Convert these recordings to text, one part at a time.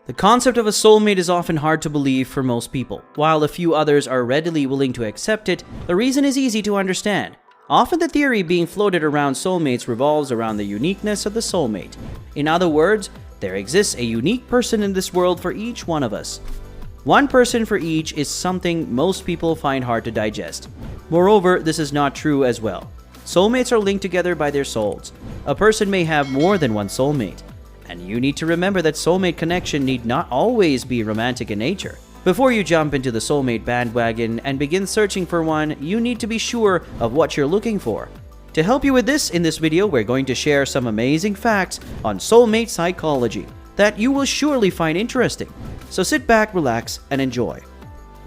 The concept of a soulmate is often hard to believe for most people. While a few others are readily willing to accept it, the reason is easy to understand. Often the theory being floated around soulmates revolves around the uniqueness of the soulmate. In other words, there exists a unique person in this world for each one of us. One person for each is something most people find hard to digest. Moreover, this is not true as well. Soulmates are linked together by their souls. A person may have more than one soulmate. And you need to remember that soulmate connection need not always be romantic in nature. Before you jump into the soulmate bandwagon and begin searching for one, you need to be sure of what you're looking for. To help you with this, in this video, we're going to share some amazing facts on soulmate psychology that you will surely find interesting. So sit back, relax, and enjoy.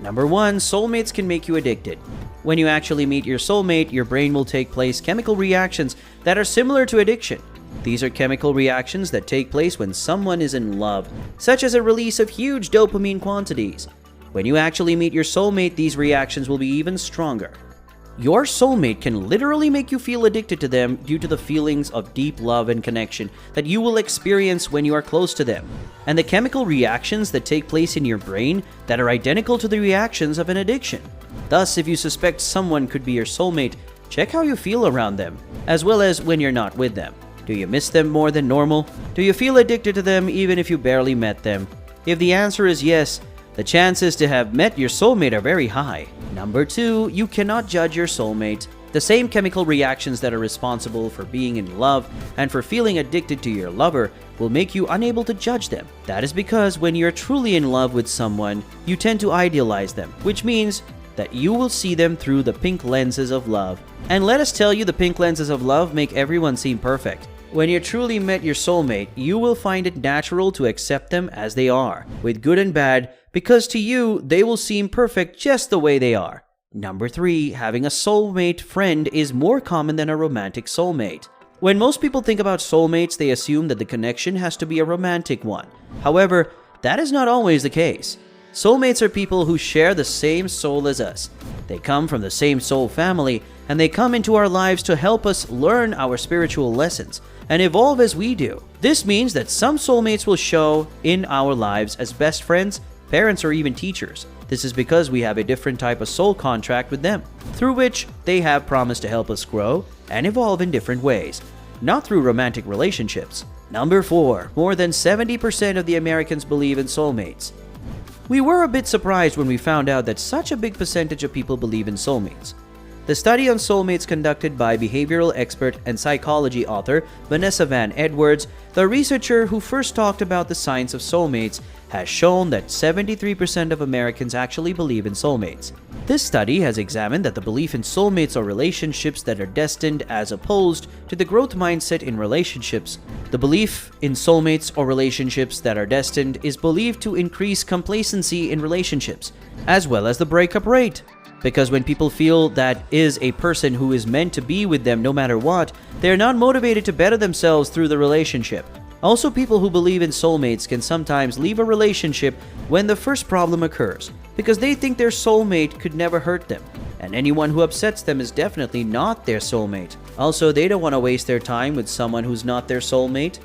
Number 1, soulmates can make you addicted. When you actually meet your soulmate, your brain will take place chemical reactions that are similar to addiction. These are chemical reactions that take place when someone is in love, such as a release of huge dopamine quantities. When you actually meet your soulmate, these reactions will be even stronger. Your soulmate can literally make you feel addicted to them due to the feelings of deep love and connection that you will experience when you are close to them, and the chemical reactions that take place in your brain that are identical to the reactions of an addiction. Thus, if you suspect someone could be your soulmate, check how you feel around them, as well as when you're not with them. Do you miss them more than normal? Do you feel addicted to them even if you barely met them? If the answer is yes, the chances to have met your soulmate are very high. Number 2, you cannot judge your soulmate. The same chemical reactions that are responsible for being in love and for feeling addicted to your lover will make you unable to judge them. That is because when you're truly in love with someone, you tend to idealize them, which means that you will see them through the pink lenses of love. And let us tell you, the pink lenses of love make everyone seem perfect. When you truly met your soulmate, you will find it natural to accept them as they are, with good and bad, because to you, they will seem perfect just the way they are. Number 3, having a soulmate friend is more common than a romantic soulmate. When most people think about soulmates, they assume that the connection has to be a romantic one. However, that is not always the case. Soulmates are people who share the same soul as us. They come from the same soul family, and they come into our lives to help us learn our spiritual lessons and evolve as we do. This means that some soulmates will show in our lives as best friends, parents, or even teachers. This is because we have a different type of soul contract with them, through which they have promised to help us grow and evolve in different ways, not through romantic relationships. Number 4, more than 70% of the Americans believe in soulmates. We were a bit surprised when we found out that such a big percentage of people believe in soulmates. The study on soulmates conducted by behavioral expert and psychology author Vanessa Van Edwards, the researcher who first talked about the science of soulmates, has shown that 73% of Americans actually believe in soulmates. This study has examined that the belief in soulmates or relationships that are destined as opposed to the growth mindset in relationships. The belief in soulmates or relationships that are destined is believed to increase complacency in relationships, as well as the breakup rate. Because when people feel that is a person who is meant to be with them no matter what, they are not motivated to better themselves through the relationship. Also, people who believe in soulmates can sometimes leave a relationship when the first problem occurs, because they think their soulmate could never hurt them, and anyone who upsets them is definitely not their soulmate. Also, they don't want to waste their time with someone who's not their soulmate.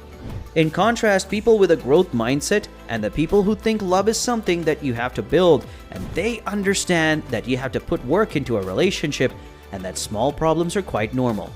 In contrast, people with a growth mindset and the people who think love is something that you have to build, and they understand that you have to put work into a relationship and that small problems are quite normal.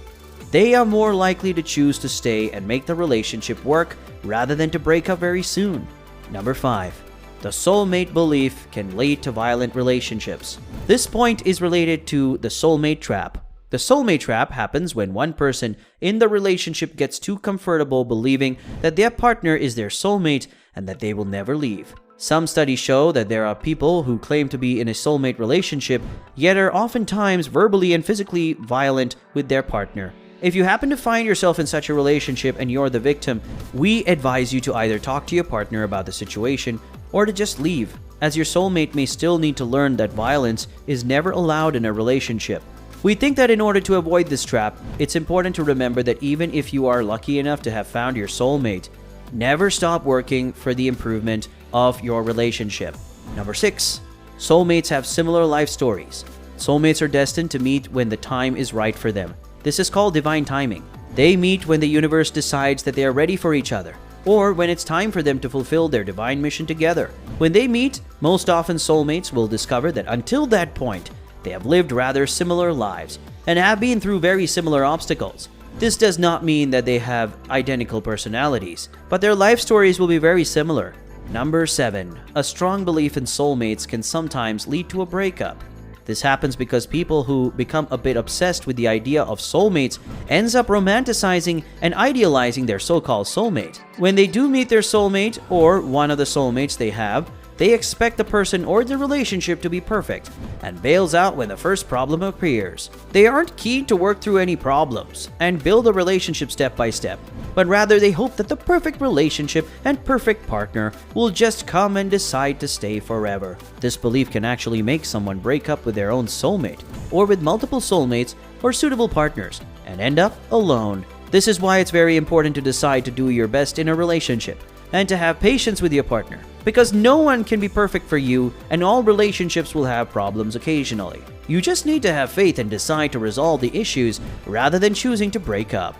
They are more likely to choose to stay and make the relationship work rather than to break up very soon. Number 5. The soulmate belief can lead to violent relationships. This point is related to the soulmate trap. The soulmate trap happens when one person in the relationship gets too comfortable believing that their partner is their soulmate and that they will never leave. Some studies show that there are people who claim to be in a soulmate relationship, yet are oftentimes verbally and physically violent with their partner. If you happen to find yourself in such a relationship and you're the victim, we advise you to either talk to your partner about the situation or to just leave, as your soulmate may still need to learn that violence is never allowed in a relationship. We think that in order to avoid this trap, it's important to remember that even if you are lucky enough to have found your soulmate, never stop working for the improvement of your relationship. Number 6. Soulmates have similar life stories. Soulmates are destined to meet when the time is right for them. This is called divine timing. They meet when the universe decides that they are ready for each other. or when it's time for them to fulfill their divine mission together. When they meet, most often soulmates will discover that until that point, they have lived rather similar lives and have been through very similar obstacles. This does not mean that they have identical personalities, but their life stories will be very similar. Number 7. A strong belief in soulmates can sometimes lead to a breakup. This happens because people who become a bit obsessed with the idea of soulmates ends up romanticizing and idealizing their so-called soulmate. When they do meet their soulmate or one of the soulmates they have, they expect the person or the relationship to be perfect and bails out when the first problem appears. They aren't keen to work through any problems and build a relationship step by step, but rather they hope that the perfect relationship and perfect partner will just come and decide to stay forever. This belief can actually make someone break up with their own soulmate or with multiple soulmates or suitable partners and end up alone. This is why it's very important to decide to do your best in a relationship and to have patience with your partner, because no one can be perfect for you and all relationships will have problems occasionally. You just need to have faith and decide to resolve the issues rather than choosing to break up.